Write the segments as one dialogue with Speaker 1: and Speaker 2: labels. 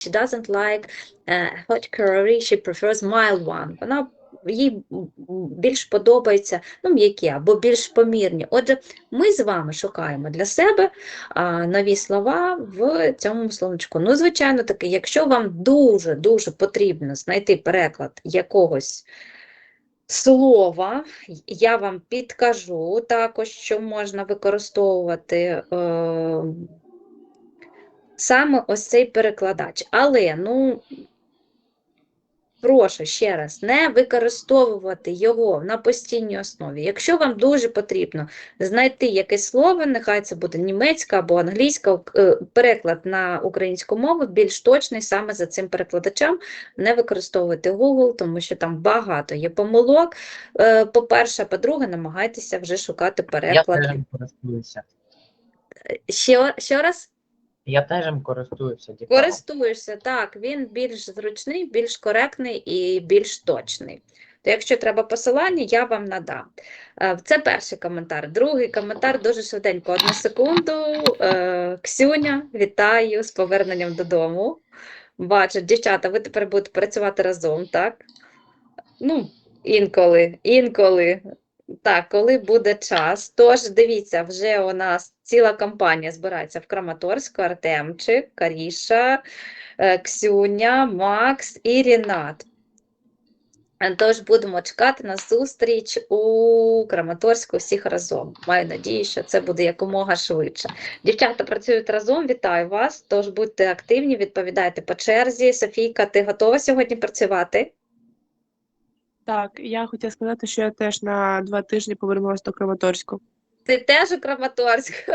Speaker 1: She doesn't like hot curry, she prefers mild one. Вона їй більш подобається, ну, м'які або більш помірні. Отже, ми з вами шукаємо для себе нові слова в цьому словничку. Ну, звичайно, таки, якщо вам дуже-дуже потрібно знайти переклад якогось слова, я вам підкажу також, що можна використовувати саме ось цей перекладач. Але, ну, прошу ще раз, не використовувати його на постійній основі. Якщо вам дуже потрібно знайти якесь слово, нехай це буде німецька або англійська, переклад на українську мову більш точний саме за цим перекладачем, не використовуйте Google, тому що там багато є помилок. По-перше, по-друге, намагайтеся вже шукати переклад.
Speaker 2: Я теж їм користуюся.
Speaker 1: Що раз?
Speaker 2: Я теж їм користуюся.
Speaker 1: Користуєшся, так, він більш зручний, більш коректний і більш точний. То якщо треба посилання, я вам надам. Це перший коментар. Другий коментар дуже швиденько, 1 секунду. Ксюня, вітаю з поверненням додому. Бачу, дівчата, ви тепер будете працювати разом, так? Ну, інколи. Так, коли буде час. Тож, дивіться, вже у нас ціла компанія збирається в Краматорську. Артемчик, Каріша, Ксюня, Макс і Рінат. Тож будемо чекати на зустріч у Краматорську всіх разом. Маю надію, що це буде якомога швидше. Дівчата працюють разом, вітаю вас. Тож будьте активні, відповідайте по черзі. Софійка, ти готова сьогодні працювати?
Speaker 3: Так, я хотіла сказати, що я теж на 2 тижні повернулася до Краматорську.
Speaker 1: Ти теж у Краматорську?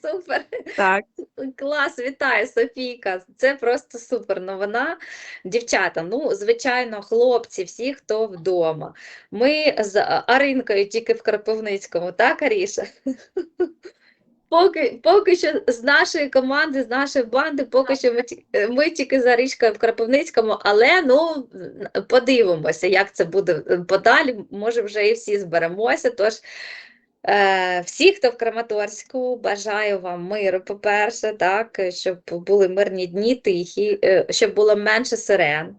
Speaker 1: Супер!
Speaker 3: Так.
Speaker 1: Клас, вітаю, Софійка. Це просто супер новина. Дівчата, ну, звичайно, хлопці, всі, хто вдома. Ми з Аринкою тільки в Кропивницькому, так, Аріша? Поки що з нашої команди, з нашої банди, поки що ми тільки з Аришкою в Кропивницькому, але, ну, подивимося, як це буде подалі. Може, вже і всі зберемося, тож всі, хто в Краматорську, бажаю вам миру, по-перше, так, щоб були мирні дні, тихі, щоб було менше сирен.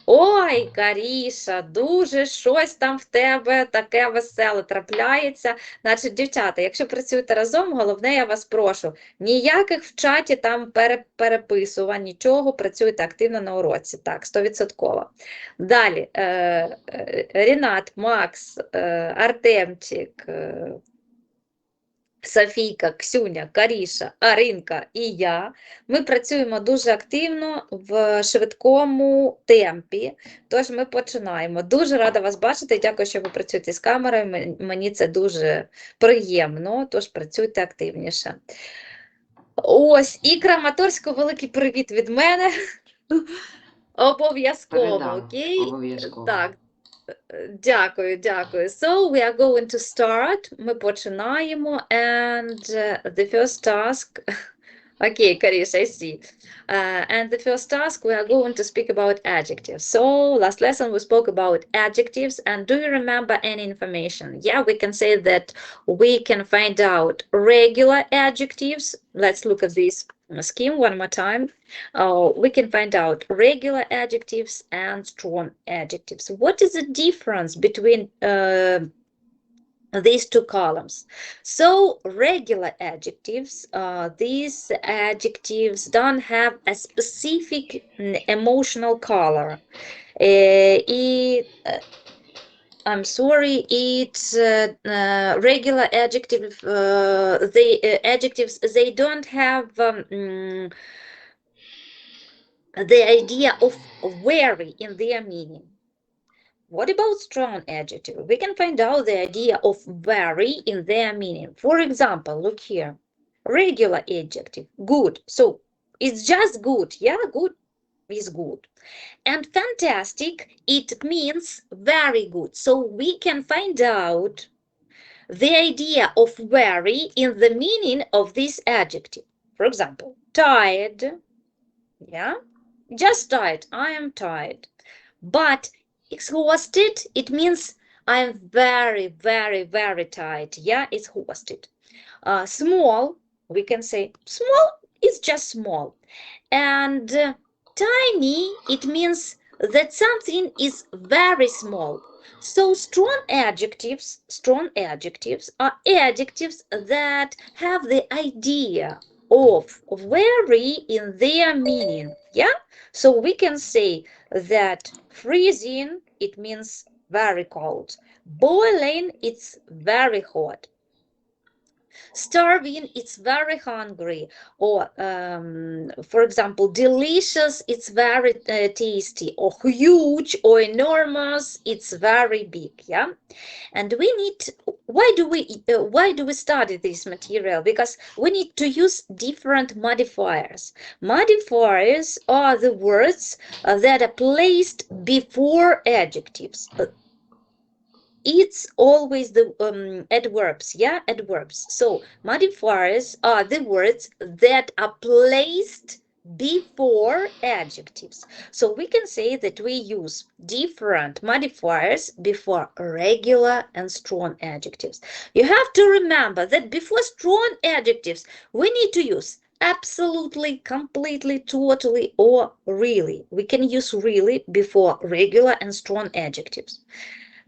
Speaker 1: Ой, Каріша, дуже щось там в тебе таке веселе трапляється. Значить, дівчата, якщо працюєте разом, головне, я вас прошу, ніяких в чаті там переписувань, нічого, працюйте активно на уроці, так, 100%. Далі, Рінат, Макс, Артемчик, Софійка, Ксюня, Каріша, Аринка і я. Ми працюємо дуже активно в швидкому темпі, тож ми починаємо. Дуже рада вас бачити, дякую, що ви працюєте з камерою, мені це дуже приємно, тож працюйте активніше. Ось, і Краматорську великий привіт від мене. Обов'язково, окей?
Speaker 4: Обов'язково.
Speaker 1: Так. Дякую. So, we are going to start. Ми починаємо. And the first task... Okay, Karish, I see. And the first task, we are going to speak about adjectives. So, last lesson we spoke about adjectives. And do you remember any information? Yeah, we can say that we can find out regular adjectives. Let's look at this scheme one more time. We can find out regular adjectives and strong adjectives. What is the difference between these two columns? So regular adjectives, these adjectives don't have a specific emotional color. I'm sorry, it's regular adjective, adjectives, they don't have the idea of vary in their meaning. What about strong adjective? We can find out the idea of vary in their meaning. For example, look here. Regular adjective, good. So it's just good. Yeah, good is good. And fantastic, it means very good. So we can find out the idea of vary in the meaning of this adjective. For example, tired. Yeah, just tired. I am tired. But exhausted, it means I'm very, very, very tired. Yeah, it's exhausted. Small, we can say small is just small. And tiny, it means that something is very small. So strong adjectives are adjectives that have the idea of vary in their meaning. Yeah? So we can say that freezing, it means very cold. Boiling, it's very hot. Starving, it's very hungry. Or, for example, delicious, it's very tasty. Or huge or enormous, it's very big. Yeah. And we need, why do we study this material? Because we need to use different modifiers. Modifiers are the words that are placed before adjectives. It's always the adverbs, yeah, adverbs. So modifiers are the words that are placed before adjectives. So we can say that we use different modifiers before regular and strong adjectives. You have to remember that before strong adjectives, we need to use absolutely, completely, totally, or really. We can use really before regular and strong adjectives.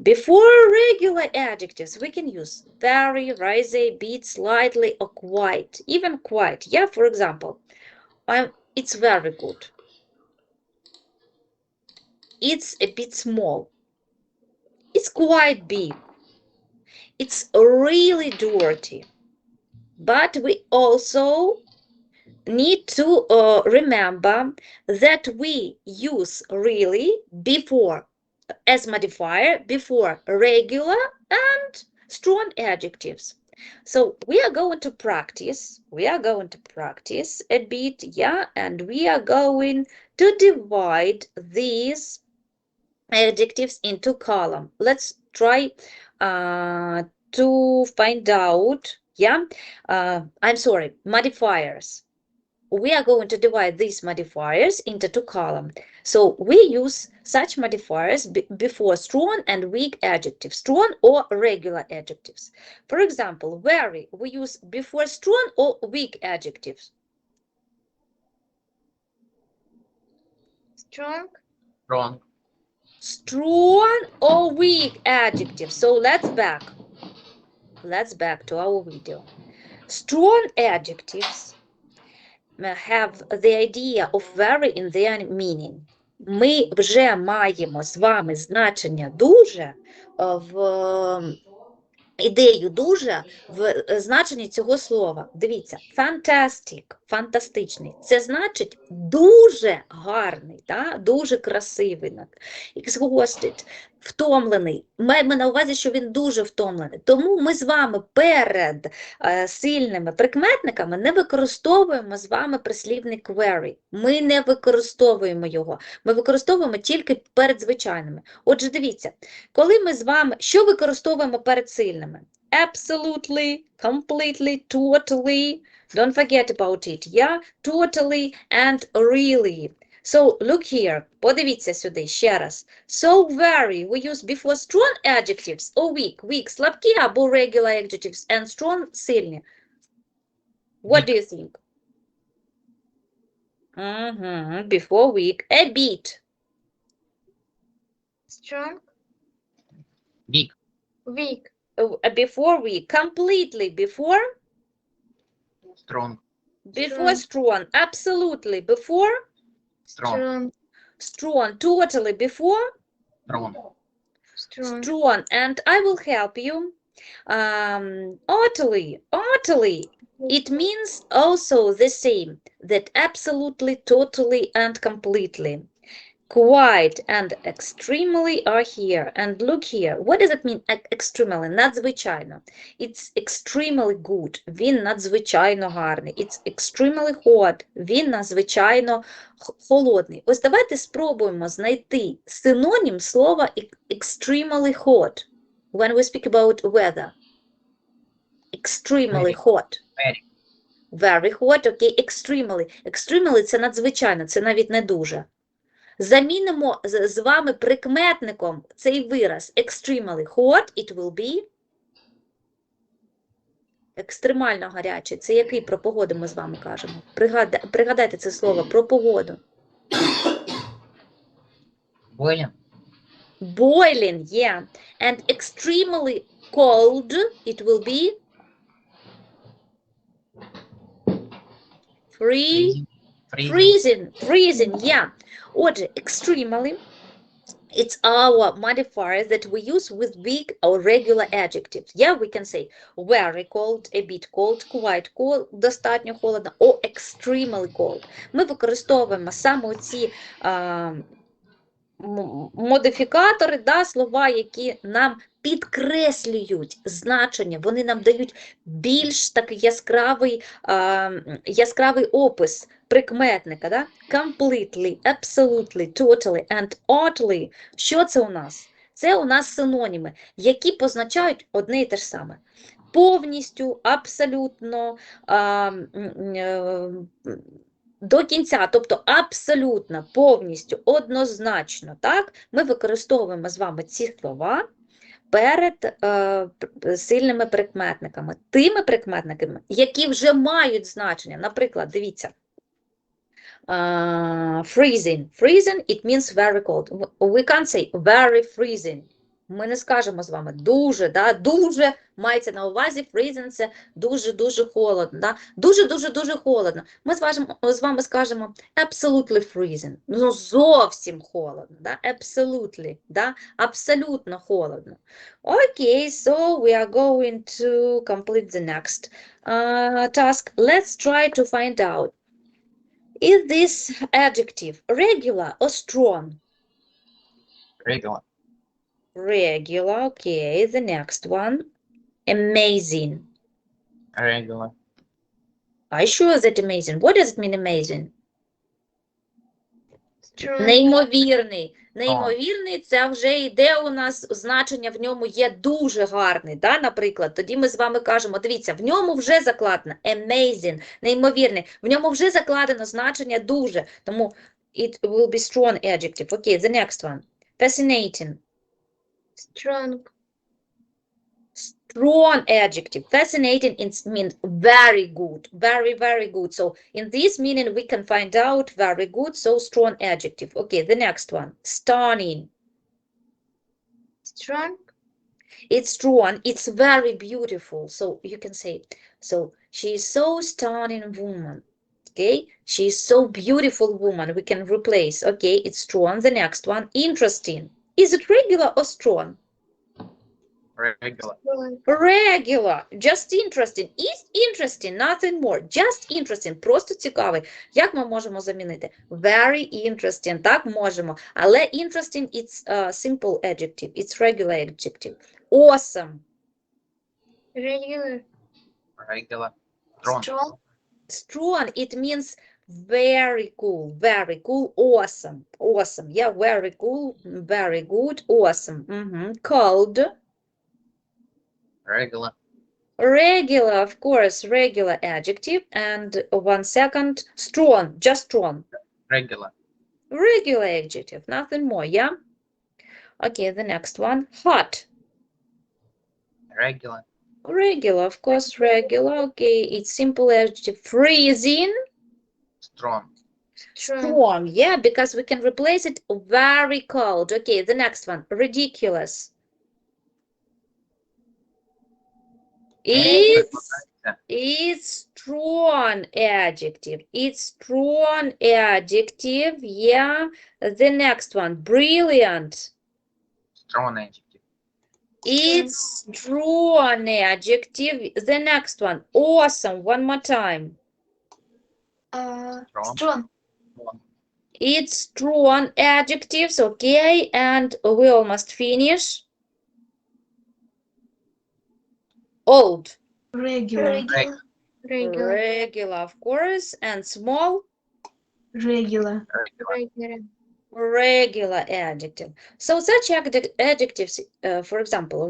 Speaker 1: Before regular adjectives, we can use very, risy, bit, slightly, or quite. Even quite. Yeah, for example, it's very good. It's a bit small. It's quite big. It's really dirty. But we also need to remember that we use really before as modifier before regular and strong adjectives. So we are going to practice a bit, yeah, and we are going to divide these adjectives into column. Let's try to find out, yeah, I'm sorry, modifiers. We are going to divide these modifiers into two columns. So we use such modifiers before strong and weak adjectives, strong or regular adjectives. For example, very, we use before strong or weak adjectives.
Speaker 4: Strong.
Speaker 2: Wrong.
Speaker 1: Strong or weak adjectives. So let's back to our video. Strong adjectives have the idea of very in their meaning. Ми вже маємо з вами значення дуже в ідею дуже в значенні цього слова. Дивіться, fantastic, фантастичний. Це значить дуже гарний, да? Дуже красивий. Exhausted, втомлений. Маємо на увазі, що він дуже втомлений. Тому ми з вами перед сильними прикметниками не використовуємо з вами прислівник very. Ми не використовуємо його. Ми використовуємо тільки перед звичайними. Отже, дивіться, коли ми з вами, що використовуємо перед сильними? Absolutely, completely, totally, don't forget about it, yeah? Totally and really. So, look here, подивіться сюди ще раз. So, very, we use before strong adjectives or weak. Weak, слабкі або regular adjectives and strong, сильні. What do you think? Before weak, a bit.
Speaker 4: Strong.
Speaker 2: Weak.
Speaker 4: Weak.
Speaker 1: Before weak, completely before?
Speaker 2: Strong.
Speaker 1: Before strong, absolutely before?
Speaker 2: Strong.
Speaker 4: Strong.
Speaker 1: Strong, totally before?
Speaker 2: Strong.
Speaker 4: Strong.
Speaker 1: Strong, and I will help you. Utterly, it means also the same, that absolutely, totally, and completely. Quite and extremely are here. And look here, what does it mean extremely? Надзвичайно. It's extremely good. Він надзвичайно гарний. It's extremely hot. Він надзвичайно холодний. Ось давайте спробуємо знайти синонім слова extremely hot. When we speak about weather. Extremely hot. Very hot, окей, extremely. Extremely – це надзвичайно, це навіть не дуже. Замінимо з вами прикметником цей вираз extremely hot, it will be екстремально гарячий. Це який про погоду ми з вами кажемо? Пригадайте це слово про погоду.
Speaker 2: Boiling.
Speaker 1: Boiling, yeah. And extremely cold, it will be
Speaker 2: Freezing.
Speaker 1: freezing, yeah. Отже, extremely, it's our modifier that we use with big or regular adjectives. Yeah, we can say very cold, a bit cold, quite cold, достатньо холодно, or extremely cold. Ми використовуємо саме ці модифікатори, да, слова, які нам підкреслюють значення, вони нам дають більш такий яскравий опис прикметника. Да? Completely, absolutely, totally and utterly. Що це у нас? Це у нас синоніми, які позначають одне і те ж саме. Повністю, абсолютно, до кінця, тобто абсолютно, повністю, однозначно, так? Ми використовуємо з вами ці слова перед сильними прикметниками. Тими прикметниками, які вже мають значення. Наприклад, дивіться, freezing. Freezing, it means very cold. We can't say very freezing. Ми не скажемо з вами дуже, да? Дуже мається на увазі, freezing – це дуже-дуже холодно. Да? Дуже-дуже-дуже холодно. Ми з вами скажемо absolutely freezing. Ну, зовсім холодно. Да? Absolutely. Да? Абсолютно холодно. Okay, so we are going to complete the next task. Let's try to find out. Is this adjective regular or strong?
Speaker 2: Regular.
Speaker 1: Regular, okay. The next one, amazing.
Speaker 2: Regular.
Speaker 1: Are you sure that amazing? What does it mean amazing?
Speaker 4: Strong.
Speaker 1: Неймовірний. Неймовірний, це вже йде у нас, значення в ньому є дуже гарний, да, наприклад. Тоді ми з вами кажемо, дивіться, в ньому вже закладено amazing, неймовірний. В ньому вже закладено значення дуже, тому it will be strong adjective. Okay, the next one. Fascinating.
Speaker 4: Strong.
Speaker 1: Strong adjective. Fascinating means very good, very, very good. So in this meaning, we can find out very good, so strong adjective. Okay, the next one. Stunning.
Speaker 4: Strong.
Speaker 1: It's strong. It's very beautiful. So you can say, so she is so stunning woman. Okay, she is so beautiful woman. We can replace. Okay, it's strong. The next one. Interesting. Is it regular or strong?
Speaker 2: Regular.
Speaker 4: Strong.
Speaker 1: Regular, just interesting. Is interesting, nothing more. Just interesting, просто цікавий. Як ми можемо замінити? Very interesting, так можемо. Але interesting, it's a simple adjective. It's regular adjective. Awesome.
Speaker 4: Regular.
Speaker 2: Regular. Strong.
Speaker 4: Strong.
Speaker 1: Strong, it means very cool, awesome. Awesome, yeah, very cool, very good, awesome. Cold.
Speaker 2: Regular.
Speaker 1: Regular, of course, regular adjective. And 1 second, strong, just strong.
Speaker 2: Regular.
Speaker 1: Regular adjective, nothing more, yeah? Okay, the next one, hot.
Speaker 2: Regular.
Speaker 1: Regular, of course, regular. Okay, it's simple adjective. Freezing.
Speaker 2: Strong.
Speaker 4: Strong.
Speaker 1: Strong, yeah, because we can replace it very cold. Okay, the next one, ridiculous. It's strong adjective. It's strong adjective. Yeah. The next one, brilliant.
Speaker 2: Strong adjective.
Speaker 1: It's strong adjective. The next one, awesome. One more time.
Speaker 2: Strong.
Speaker 4: Strong.
Speaker 1: It's strong adjectives. Okay, and we almost finish. Old.
Speaker 3: Regular.
Speaker 4: Regular. Regular.
Speaker 1: Regular, of course, and small.
Speaker 3: Regular.
Speaker 2: Regular.
Speaker 4: Regular.
Speaker 1: Regular adjective. So such adjectives, for example,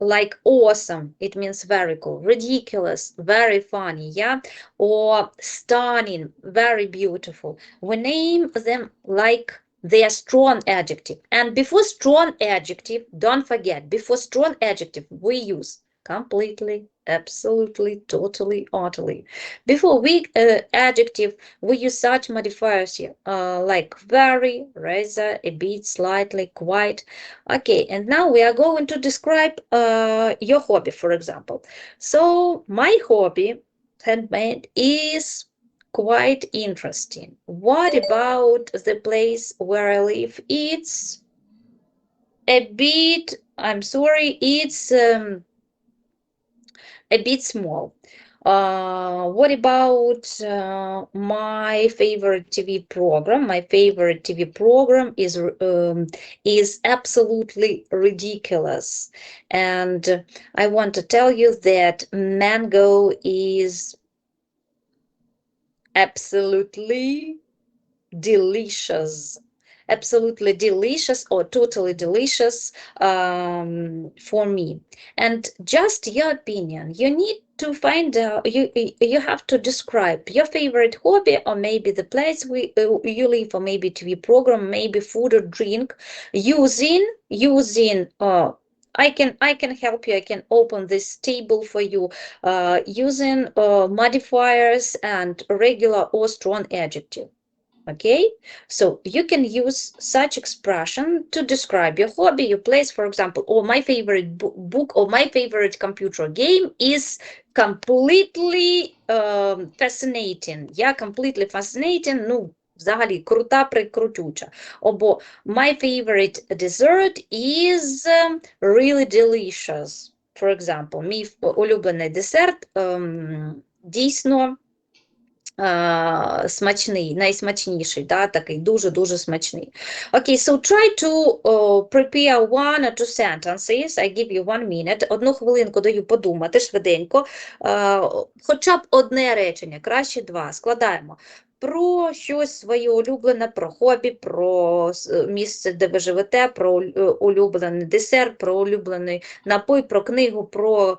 Speaker 1: like awesome, it means very cool, ridiculous, very funny, yeah, or stunning, very beautiful. We name them like their strong adjective. And before strong adjective, don't forget, before strong adjective, we use completely, absolutely, totally, utterly. Before weak adjective, we use such modifiers here, like very, rather, a bit, slightly, quite. Okay, and now we are going to describe your hobby, for example. So my hobby, handmade, is quite interesting. What about the place where I live? It's a bit, I'm sorry, it's a bit small. What about my favorite TV program? My favorite TV program is absolutely ridiculous, and I want to tell you that Mango is absolutely delicious, absolutely delicious or totally delicious for me. And just your opinion, you need to find you have to describe your favorite hobby, or maybe the place you live, or maybe TV program, maybe food or drink, using I can help you. I can open this table for you using modifiers and regular or strong adjective. Okay, so you can use such expression to describe your hobby, your place, for example, or my favorite book or my favorite computer game is completely fascinating. Yeah, completely fascinating. Ну, взагалі, крута, прикрутюча. Або my favorite dessert is really delicious. For example, мій улюблений десерт дійсно смачний, найсмачніший, да, такий дуже-дуже смачний. Okay, so try to prepare one or two sentences. I give you 1 minute. 1 хвилинку даю подумати швиденько. Хоча б одне речення, краще 2. Складаємо. Про щось своє улюблене, про хобі, про місце, де ви живете, про улюблений десерт, про улюблений напій, про книгу, про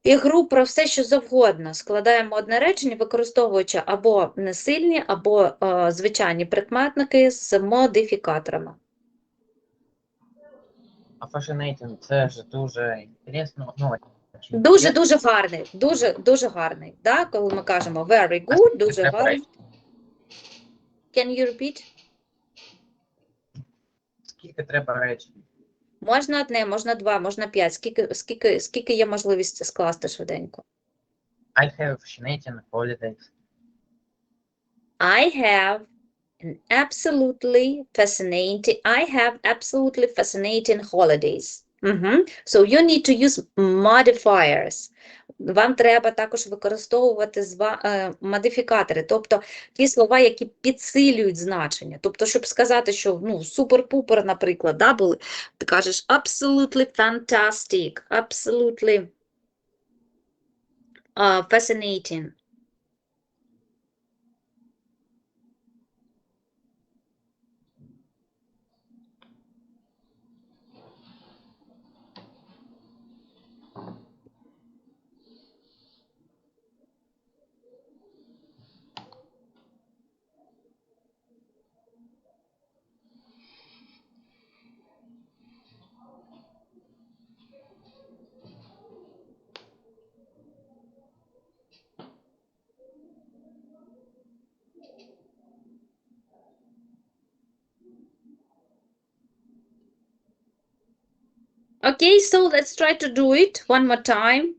Speaker 1: ігру, про все, що завгодно. Складаємо одне речення, використовуючи або несильні, або звичайні прикметники з модифікаторами.
Speaker 2: А fascinating, це ж дуже інтересно. Ну,
Speaker 1: Дуже-дуже гарний, дуже гарний. Да? Коли ми кажемо very good, дуже гарний. Can you repeat?
Speaker 2: Скільки треба речень?
Speaker 1: Можна одне, можна 2, можна 5. Скільки є можливість скласти швиденько?
Speaker 2: I have fascinating holidays.
Speaker 1: I have absolutely fascinating holidays. So you need to use modifiers. Вам треба також використовувати модифікатори, тобто ті слова, які підсилюють значення. Тобто, щоб сказати, що ну, супер-пупер, наприклад, да, були, ти кажеш absolutely fantastic, absolutely fascinating. Okay, so let's try to do it one more time.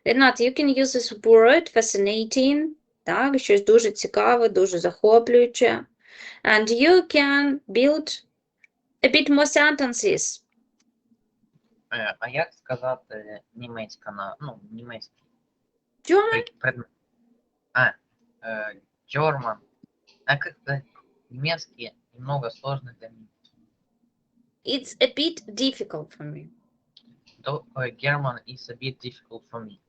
Speaker 1: Ренат, you can use this word, fascinating, так, щось дуже цікаве, дуже захоплююче. And you can build a bit more sentences.
Speaker 2: А як сказати німецька на, ну, німецький
Speaker 1: German?
Speaker 2: предмет? German. А как-то немецкий немного сложный для меня.
Speaker 1: It's a bit difficult for me.
Speaker 2: German is a bit difficult for me.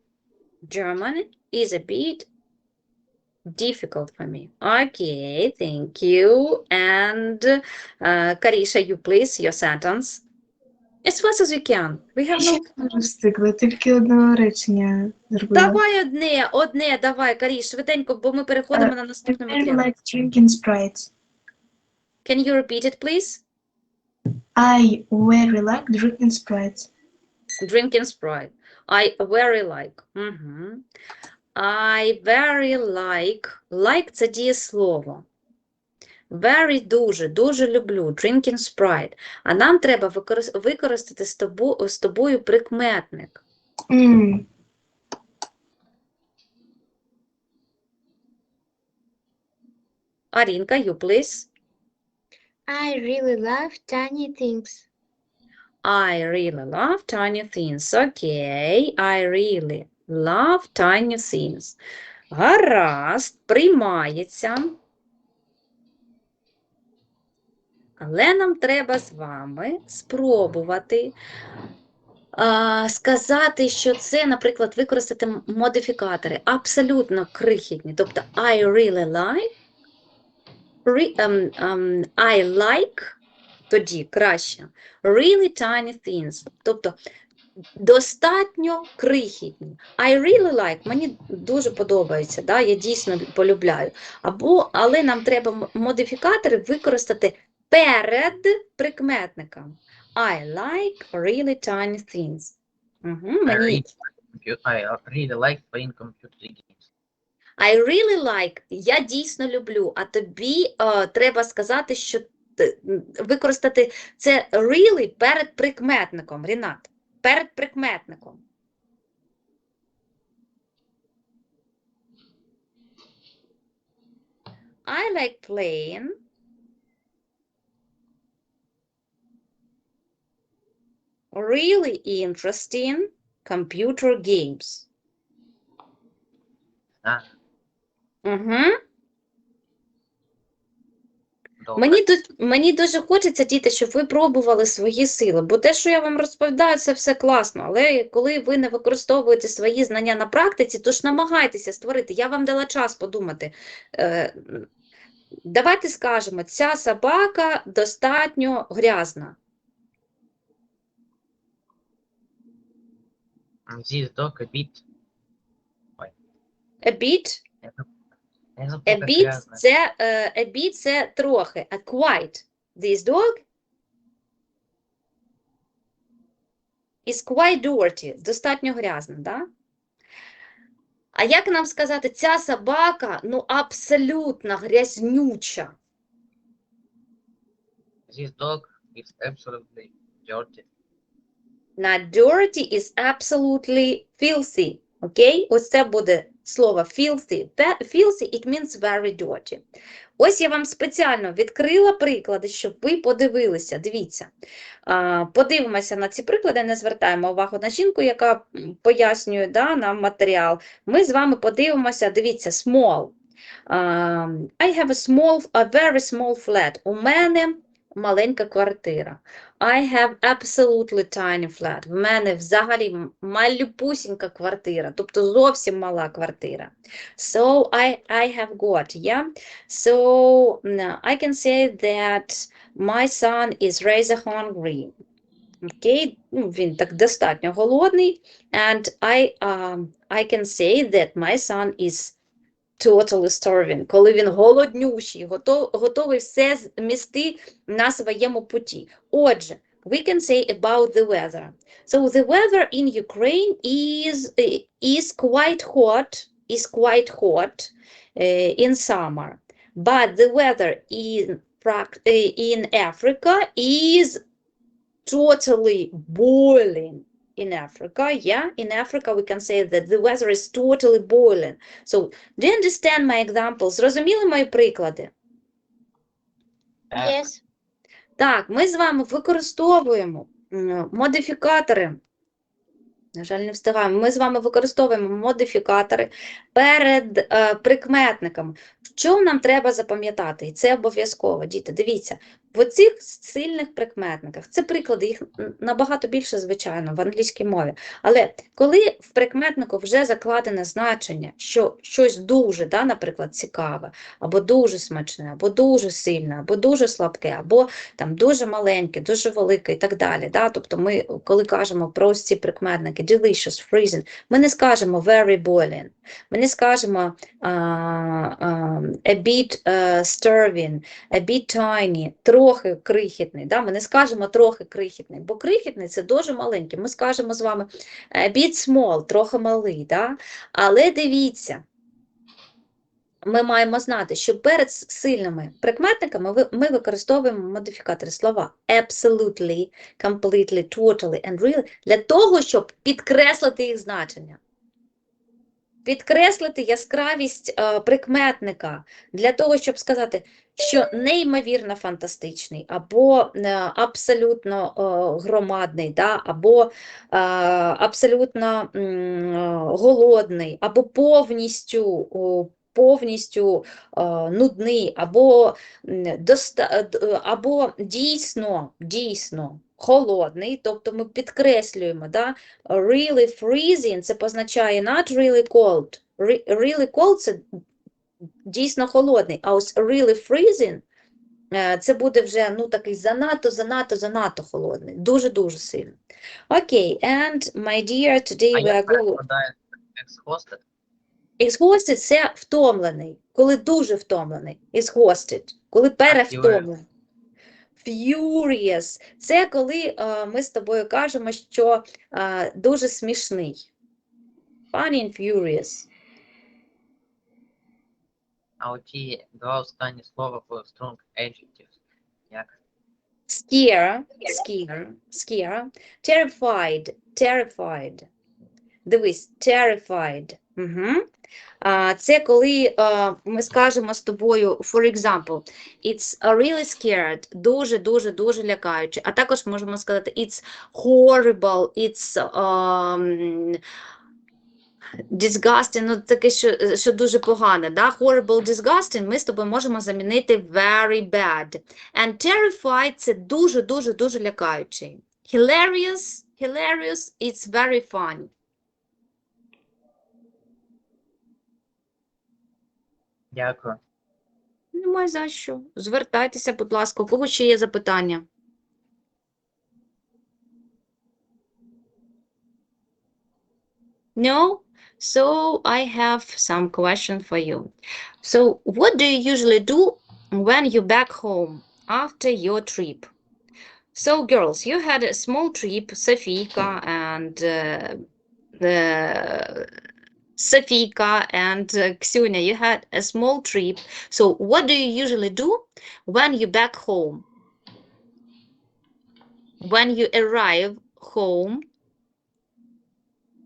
Speaker 1: German is a bit difficult for me. Okay, thank you. And Karisha, you please, your sentence. As fast as you can. We have no...
Speaker 3: Не встигла, тільки одне речення зробила.
Speaker 1: Давай одне, давай, Каріш, швиденько, бо ми переходимо на наступний
Speaker 3: I
Speaker 1: матеріал.
Speaker 3: like drinking Sprite.
Speaker 1: Can you repeat it, please?
Speaker 3: I very like drinking Sprite.
Speaker 1: Drinking Sprite. I very like. Угу. I very like. Like – це дієслово. Very – дуже, дуже люблю. Drinking Sprite. А нам треба використати з тобою прикметник. Арінка, you please.
Speaker 4: I really love tiny things.
Speaker 1: I really love tiny things. Okay. I really love tiny things. Гаразд, приймається. Але нам треба з вами спробувати сказати, що це, наприклад, використати модифікатори абсолютно крихітні. Тобто I really like, I like, тоді краще, really tiny things. Тобто достатньо крихітні. I really like, мені дуже подобається, да, я дійсно полюбляю. Але нам треба модифікатори використати перед прикметником. I like really tiny things. Мені...
Speaker 2: I really like playing computer games.
Speaker 1: I really like, я дійсно люблю, а тобі треба сказати, що використати це really перед прикметником, Рінат. Перед прикметником. I like playing really interesting computer games. Угу.
Speaker 2: Добре.
Speaker 1: Мені дуже хочеться, діти, щоб ви пробували свої сили, бо те, що я вам розповідаю, це все класно, але коли ви не використовуєте свої знання на практиці, то ж намагайтеся створити. Я вам дала час подумати. Давайте скажемо, ця собака достатньо грязна.
Speaker 2: This dog a bit.
Speaker 1: A bit?
Speaker 2: Я забув,
Speaker 1: A
Speaker 2: як
Speaker 1: bit
Speaker 2: грязно.
Speaker 1: a bit це трохи. A quite. This dog is quite dirty. Достатньо грязна, да? А як нам сказати, ця собака, ну, абсолютно грязнюча.
Speaker 2: This dog is absolutely dirty.
Speaker 1: На dirty is absolutely filthy. Окей? Ось це буде слово filthy. Filthy, it means very dirty. Ось я вам спеціально відкрила приклади, щоб ви подивилися. Дивіться. Подивимося на ці приклади, не звертаємо увагу на жінку, яка пояснює, да, нам матеріал. Ми з вами подивимося, дивіться, small. I have a very small flat. У мене маленька квартира. I have absolutely tiny flat. В мене взагалі малюпусінька квартира, тобто зовсім мала квартира. So I have got, yeah? So I can say that my son is rather hungry. Окей, він так достатньо голодний. And I can say that my son is totally starving, коли він голоднющий, готовий все змісти на своєму путі. Отже, we can say about the weather. So the weather in Ukraine is quite hot in summer. But the weather in Africa is totally boiling. In Africa, yeah, in Africa we can say that the weather is totally boiling. So, do you understand my examples? Зрозуміли мої приклади?
Speaker 4: Yes.
Speaker 1: Так, ми з вами використовуємо модифікатори. На жаль, не встигаємо. Ми з вами використовуємо модифікатори перед прикметниками. Що нам треба запам'ятати? І це обов'язково, діти, дивіться. В оцих сильних прикметниках, це приклади, їх набагато більше, звичайно, в англійській мові. Але коли в прикметнику вже закладене значення, що щось дуже, да, наприклад, цікаве, або дуже смачне, або дуже сильне, або дуже слабке, або там дуже маленьке, дуже велике і так далі. Да? Тобто ми, коли кажемо про ось ці прикметники смачненький, delicious, freezing. Ми не скажемо very boiling. Ми не скажемо a bit stirring, a bit tiny, трохи крихітний. Да? Ми не скажемо трохи крихітний, бо крихітний – це дуже маленький. Ми скажемо з вами a bit small, трохи малий. Да? Але дивіться, ми маємо знати, що перед сильними прикметниками ми використовуємо модифікатори слова absolutely, completely, totally and really для того, щоб підкреслити їх значення. Підкреслити яскравість прикметника для того, щоб сказати, що неймовірно фантастичний, або абсолютно громадний, да, або абсолютно голодний, або повністю нудний, або дійсно холодний, тобто ми підкреслюємо, да? Really freezing – це позначає not really cold. Really cold – це дійсно холодний, а ось really freezing – це буде вже такий занадто холодний, дуже-дуже сильно. Окей, and my dear, today we are going...
Speaker 2: Exhausted.
Speaker 1: Exhausted – це втомлений, коли дуже втомлений. Exhausted, коли перевтомлений. Furious – це коли ми з тобою кажемо, що дуже смішний. Funny and furious.
Speaker 2: А оті два останні слова по strong adjectives. Як?
Speaker 1: Scare. Terrified. Дивись, terrified. Угу. Це коли ми скажемо з тобою, for example, it's really scared, дуже лякаюче. А також можемо сказати it's horrible, it's disgusting, таке, що дуже погане. Да? Horrible, disgusting ми з тобою можемо замінити very bad. And terrified – це дуже лякаючий. Hilarious, it's very funny.
Speaker 2: Дякую.
Speaker 1: Немає за що. Звертайтеся, будь ласка, у кого ще є запитання? No? So I have some question for you. So what do you usually do when you're back home after your trip? So girls, you had a small trip, Sofika and Ksunia, you had a small trip. So what do you usually do when you're back home? When you arrive home,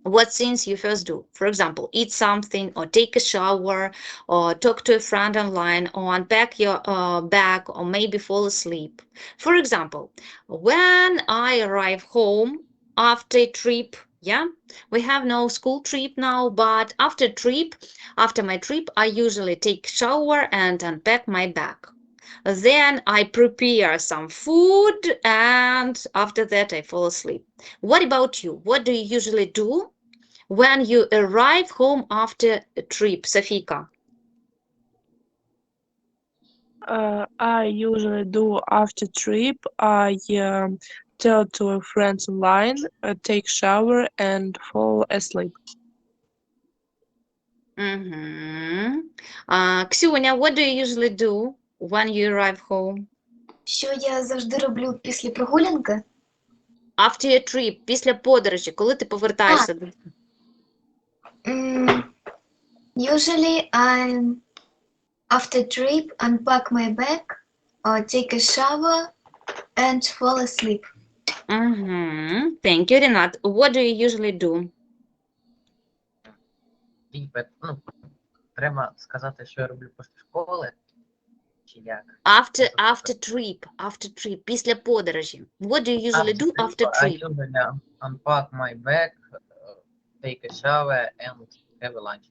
Speaker 1: what things you first do? For example, eat something, or take a shower, or talk to a friend online, or unpack your bag, or maybe fall asleep. For example, when I arrive home after a trip, yeah, we have no school trip now, but after my trip, I usually take shower and unpack my bag. Then I prepare some food, and after that I fall asleep. What about you? What do you usually do when you arrive home after a trip, Sofika?
Speaker 3: I usually do after trip. I tell to friends online, take shower and fall asleep.
Speaker 1: Ksunia, what do you usually do when you arrive home?
Speaker 4: Що я завжди роблю після прогулянки?
Speaker 1: After a trip, після подорожі, коли ти повертаєшся до...
Speaker 4: Usually I after trip unpack my bag, take a shower and fall asleep.
Speaker 1: Thank you, Renat. What do you usually do?
Speaker 2: Треба сказати, що я роблю після школи, чи як?
Speaker 1: After trip, після подорожі. What do you usually do after
Speaker 2: I
Speaker 1: trip?
Speaker 2: usually unpack my bag, take a shower and have a lunch.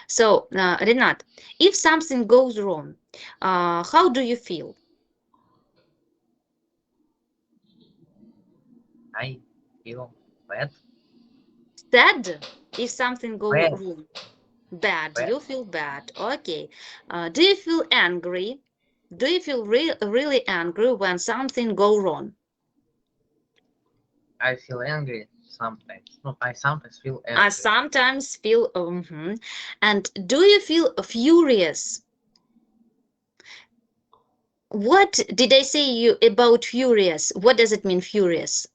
Speaker 1: So, Renat, if something goes wrong, how do you feel?
Speaker 2: I feel bad.
Speaker 1: Sad? If something goes
Speaker 2: Bad.
Speaker 1: wrong. Bad.
Speaker 2: Bad.
Speaker 1: You feel bad. Okay. Do you feel angry? Do you feel really angry when something goes wrong?
Speaker 2: I feel angry sometimes. No, I sometimes feel
Speaker 1: I
Speaker 2: angry.
Speaker 1: sometimes feel, and do you feel furious? What did I say you about furious? What does it mean, furious?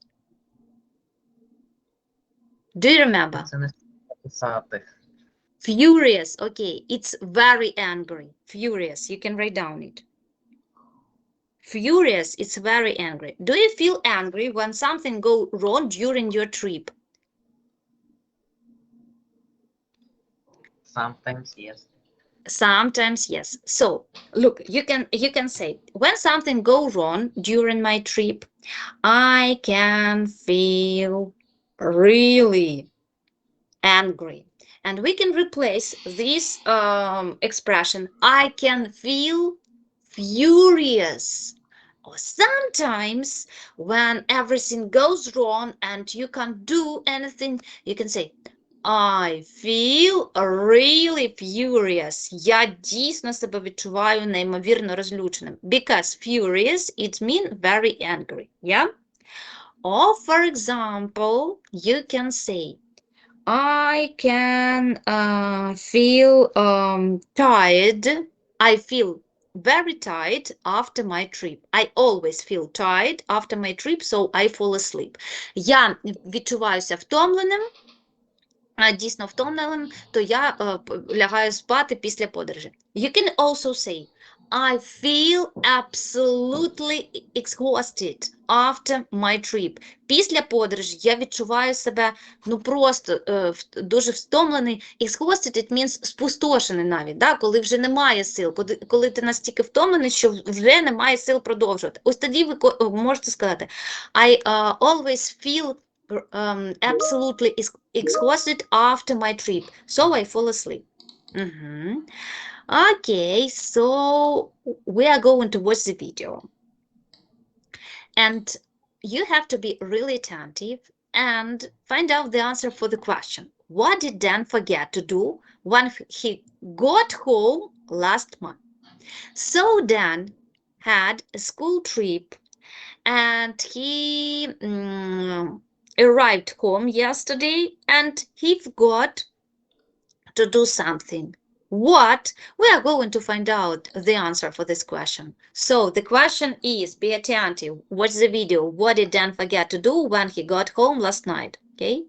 Speaker 1: Do you remember?
Speaker 2: It's an писати.
Speaker 1: Furious, okay, it's very angry. Furious, you can write down it. Furious, it's very angry. Do you feel angry when something go wrong during your trip?
Speaker 2: Sometimes yes.
Speaker 1: Sometimes yes. So look, you can say when something go wrong during my trip, I can feel really angry. And we can replace this expression, I can feel furious. Or sometimes when everything goes wrong and you can't do anything, you can say, I feel really furious. Я дійсно себе відчуваю неймовірно розлюченим. Because furious, it means very angry. Yeah? Or for example, you can say, I can feel tired. I feel very tired after my trip. I always feel tired after my trip, so I fall asleep. Я відчуваюся втомленим, дійсно втомленим, то я лягаю спати після подорожі. You can also say, I feel absolutely exhausted after my trip. Після подорожі я відчуваю себе, ну просто дуже втомлений. Exhausted, it means спустошений навіть, да? Коли вже немає сил, коли ти настільки втомлений, що вже немає сил продовжувати. Ось тоді ви можете сказати, I always feel absolutely exhausted after my trip, so I fall asleep. Okay, so we are going to watch the video. And you have to be really attentive and find out the answer for the question. What did Dan forget to do when he got home last month? So Dan had a school trip and he arrived home yesterday and he forgot to do something. What? We are going to find out the answer for this question. So the question is, be attentive, watch the video. What did Dan forget to do when he got home last night? Okay?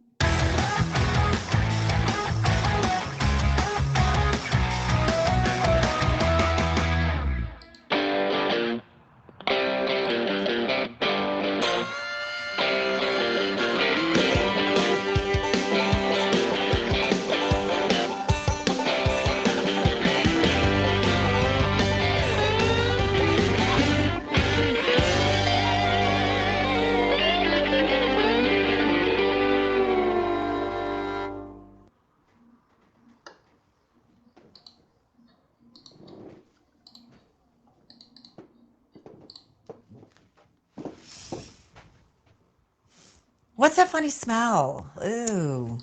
Speaker 5: What's that funny smell? Ooh.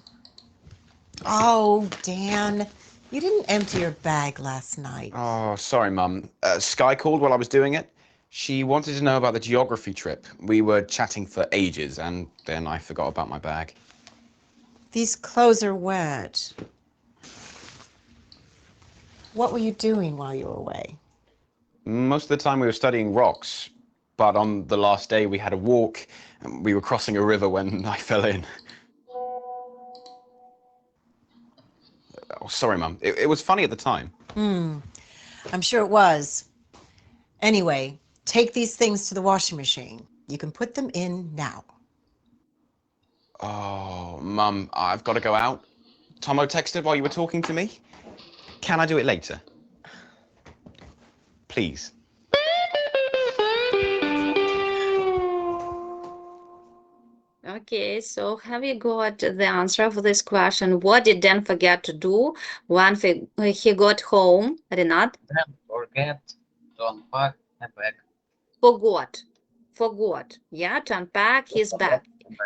Speaker 5: Oh, Dan, you didn't empty your bag last night.
Speaker 6: Oh, sorry, Mum. Sky called while I was doing it. She wanted to know about the geography trip. We were chatting for ages, and then I forgot about my bag.
Speaker 5: These clothes are wet. What were you doing while you were away?
Speaker 6: Most of the time we were studying rocks, but on the last day we had a walk, and we were crossing a river when I fell in. Oh, sorry, Mum. It was funny at the time.
Speaker 5: I'm sure it was. Anyway, take these things to the washing machine. You can put them in now.
Speaker 6: Oh, Mum, I've got to go out. Tomo texted while you were talking to me. Can I do it later? Please.
Speaker 1: Okay, so have you got the answer for this question? What did Dan forget to do when he got home, Renat?
Speaker 2: Then forget to unpack my bag.
Speaker 1: Forgot, yeah, to unpack his bag.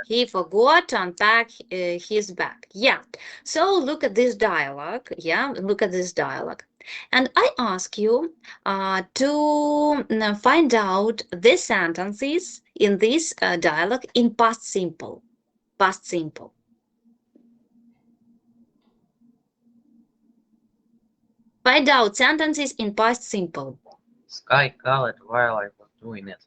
Speaker 1: He forgot to unpack his bag. Yeah, so look at this dialogue. Yeah, look at this dialogue. And I ask you to find out the sentences in this dialogue in past simple. Past simple. Find out sentences in past simple.
Speaker 2: Sky colored while I was doing it.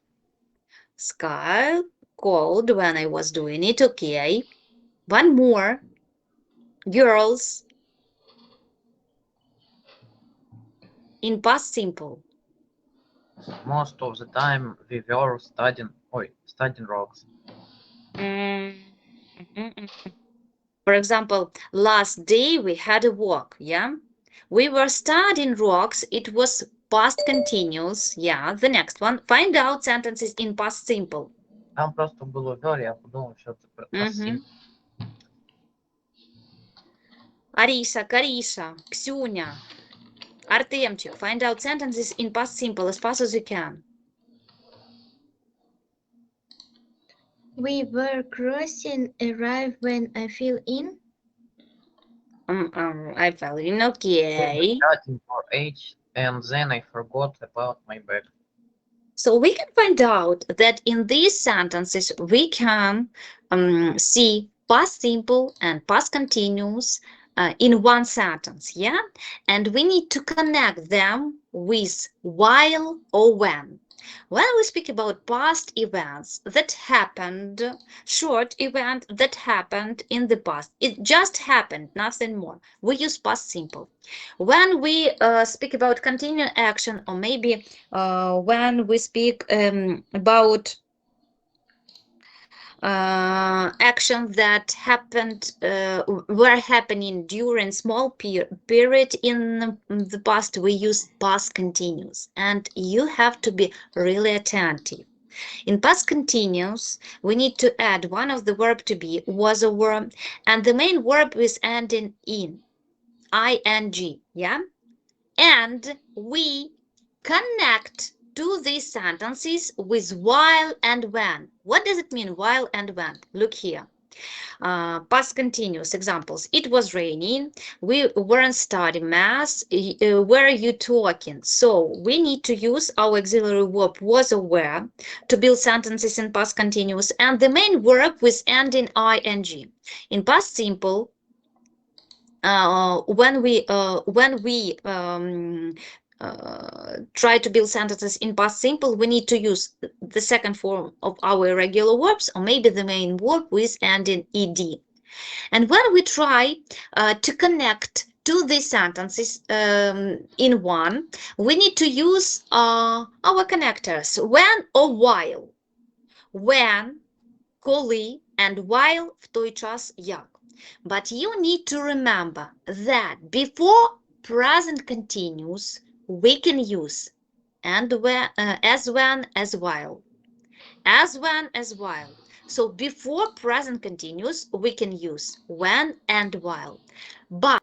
Speaker 1: Sky cold when I was doing it. Okay. One more. Girls in past simple.
Speaker 2: Most of the time we were studying rocks.
Speaker 1: Mm, mm, mm. For example, last day we had a walk, yeah? We were studying rocks. It was past continuous. Yeah, the next one. Find out sentences in past simple.
Speaker 2: Там просто було were, я подумав, що це
Speaker 1: Мгм. Ариша, Кариша, Ксюня, Артемчик. Find out sentences in past simple as fast as you can.
Speaker 4: We were crossing a drive when I fell in.
Speaker 1: I fell in. Okay.
Speaker 2: Studying for age, and then I forgot about my bag.
Speaker 1: So we can find out that in these sentences we can see past simple and past continuous in one sentence, yeah? And we need to connect them with while or when. When we speak about past events that happened, short event that happened in the past, it just happened, nothing more. We use past simple. When we speak about continuing action, or maybe when we speak about actions that happened were happening during small period in the past, we use past continuous, and you have to be really attentive. In past continuous, we need to add one of the verb to be, was a verb, and the main verb is ending in ing, yeah? And we connect to these sentences with while and when. What does it mean, while and when? Look here. Past continuous examples. It was raining. We weren't studying math. Were you talking? So we need to use our auxiliary verb was or were to build sentences in past continuous, and the main verb with ending ing. In past simple, when we try to build sentences in past simple, we need to use the second form of our irregular verbs, or maybe the main verb with ending ed. And when we try to connect to these sentences in one, we need to use our connectors when or while. When, коли, and while в той час як. But you need to remember that before present continuous, we can use and when, as when, as while. As when, as while. So before present continuous, we can use when and while. But